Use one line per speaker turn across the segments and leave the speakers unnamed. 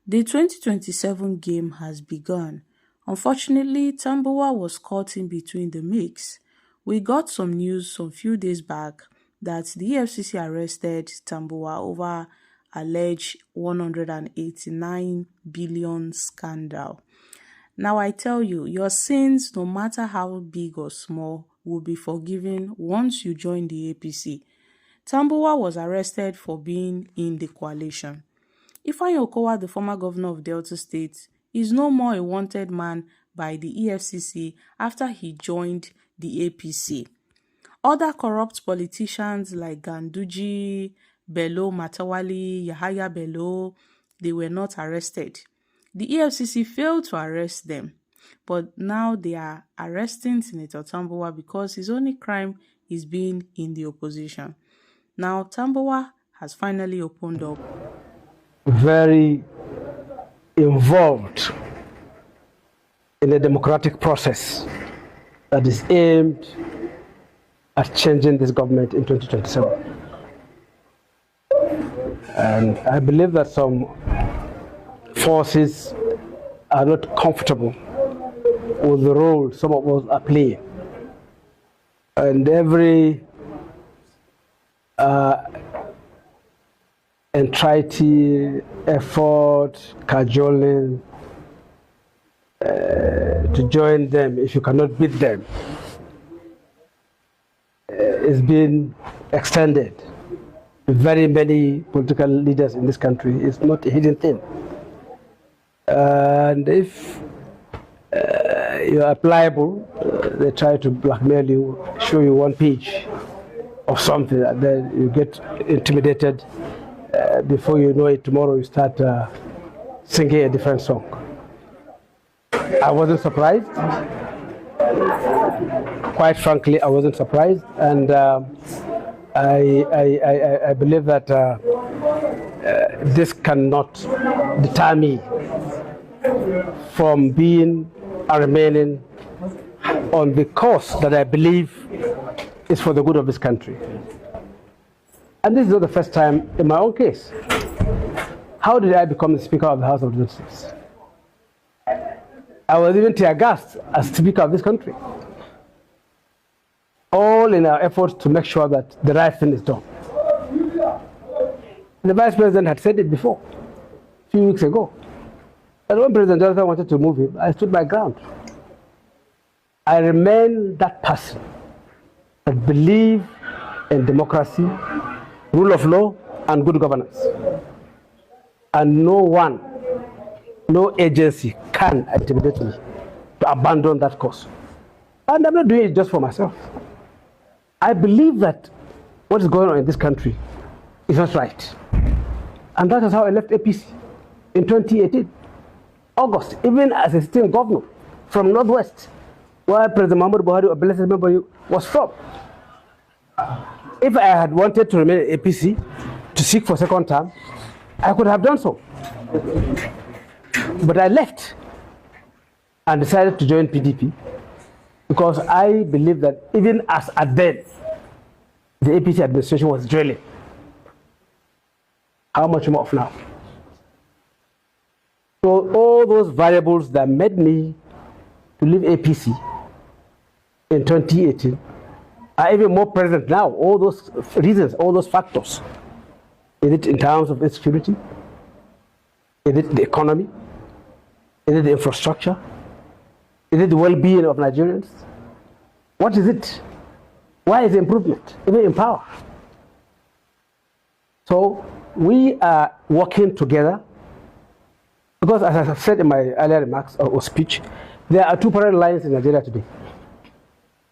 The 2027 game has begun. Unfortunately, Tambuwal was caught in between the mix. We got some news some few days back that the Efcc arrested Tambuwal over alleged 189 billion scandal. Now I tell you, your sins, no matter how big or small, will be forgiven once you join the APC. Tambuwal was arrested for being in the coalition. Ifeanyi Okowa, the former governor of Delta State, is no more a wanted man by the EFCC after he joined the APC. Other corrupt politicians like Ganduji, Bello Matawali, Yahaya Bello, they were not arrested. The EFCC failed to arrest them, but now they are arresting Senator Tambuwal because his only crime is being in the opposition. Now Tambuwal has finally opened up.
Very involved in a democratic process that is aimed at changing this government in 2027. And I believe that some forces are not comfortable with the role some of us are playing. And every entreaty, effort, cajoling to join them if you cannot beat them is being extended to very many political leaders in this country. It's not a hidden thing. And if you are pliable, they try to blackmail you, show you one page of something, and then you get intimidated. Before you know it, tomorrow you start singing a different song. I wasn't surprised. Quite frankly, I wasn't surprised, and I believe that this cannot deter me from being and remaining on the course that I believe is for the good of this country. And this is not the first time in my own case. How did I become the Speaker of the House of Representatives? I was even tear-gassed as Speaker of this country. All in our efforts to make sure that the right thing is done. The Vice President had said it before, a few weeks ago. And when President Jonathan wanted to move him, I stood my ground. I remain that person that believes in democracy, rule of law, and good governance. And no one, no agency can intimidate me to abandon that course. And I'm not doing it just for myself. I believe that what is going on in this country is not right. And that is how I left APC in 2018, August, even as a sitting governor from Northwest, where President Muhammadu Buhari, a blessed memory, was from. If I had wanted to remain at APC to seek for second term, I could have done so. But I left and decided to join PDP because I believe that even as at then, the APC administration was drilling. How much more of now? So all those variables that made me to leave APC in 2018 are even more present now. All those reasons, all those factors. Is it in terms of insecurity? Is it the economy? Is it the infrastructure? Is it the well-being of Nigerians? What is it? Why is the improvement? Even in power. So we are working together because, as I have said in my earlier remarks or speech, there are two parallel lines in Nigeria today.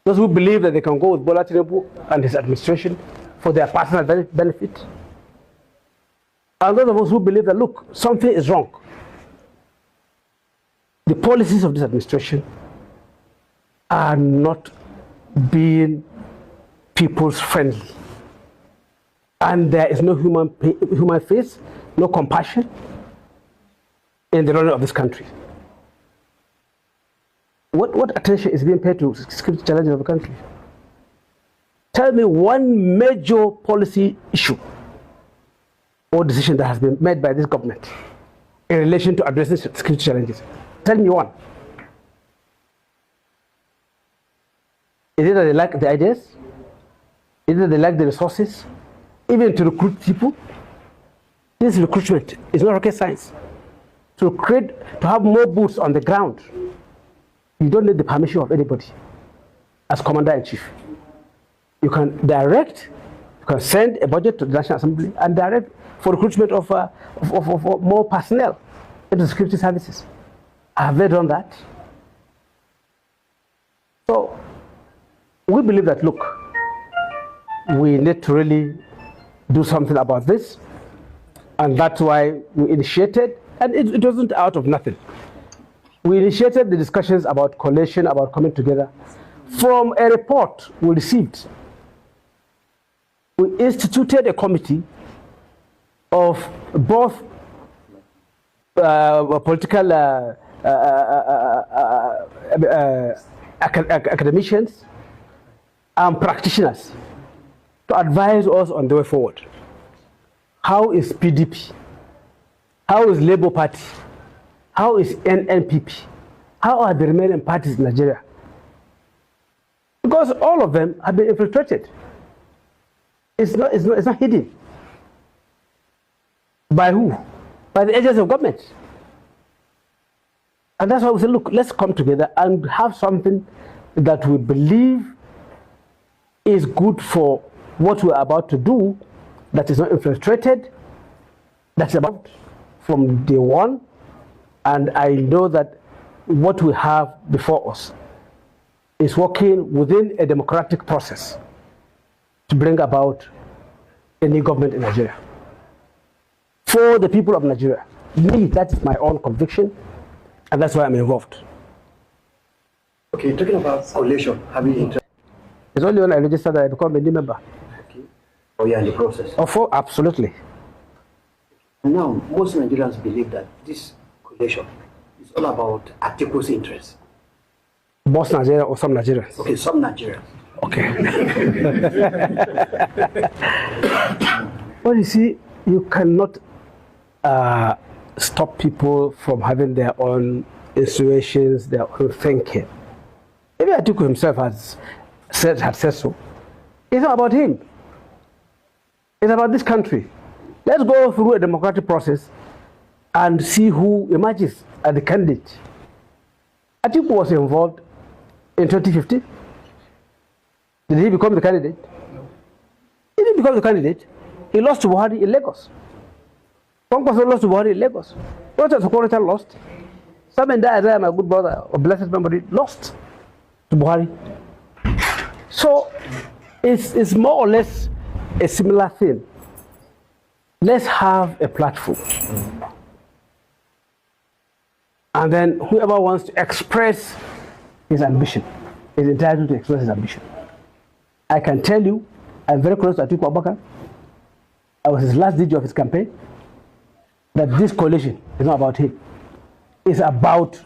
Those who believe that they can go with Bola Tinubu and his administration for their personal benefit. And those of us who believe that, look, something is wrong. The policies of this administration are not being people's friendly. And there is no human face, no compassion in the running of this country. What attention is being paid to security challenges of the country? Tell me one major policy issue or decision that has been made by this government in relation to addressing security challenges? Tell me one. Is it that they lack the ideas? Is it that they lack the resources? Even to recruit people? This recruitment is not rocket science. To have more boots on the ground, you don't need the permission of anybody as commander-in-chief. You can direct, you can send a budget to the National Assembly and direct for recruitment of more personnel into security services. Have they done that? So we believe that, look, we need to really do something about this, and that's why we initiated, and it wasn't out of nothing. We initiated the discussions about coalition, about coming together, from a report we received. We instituted a committee of both political academicians and practitioners to advise us on the way forward. How is PDP? How is Labour Party? How is NNPP? How are the remaining parties in Nigeria? Because all of them have been infiltrated. It's not hidden. By who? By the agents of government. And that's why we said, look, let's come together and have something that we believe is good for what we're about to do, that is not infiltrated, that's about from day one. And I know that what we have before us is working within a democratic process to bring about a new government in Nigeria. For the people of Nigeria. Me, that is my own conviction, and that's why I'm involved.
Okay, talking about coalition, have you interested?
It's only when I registered that I become a new member.
Okay. Oh, yeah, in the process.
Oh, absolutely.
Now, most Nigerians believe that this coalition is all about Atiku's interests.
Most Nigerians or some Nigerians?
Okay, some Nigerians.
Okay. Well, you see, you cannot stop people from having their own insinuations, their own thinking. Maybe Atiku himself had said so. It's not about him. It's about this country. Let's go through a democratic process and see who emerges as the candidate. Atiku was involved in 2015. Did he become the candidate? No. He didn't become the candidate. He lost to Buhari in Lagos. One person lost to Buhari in Lagos. Roger Sokoronta lost. Simon Diazaya, my good brother, or blessed memory, lost to Buhari. So it's more or less a similar thing. Let's have a platform. And then whoever wants to express his ambition is entitled to express his ambition. I can tell you, I'm very close to Atiku Abubakar. I was his last DG of his campaign. That this coalition is not about him. It's about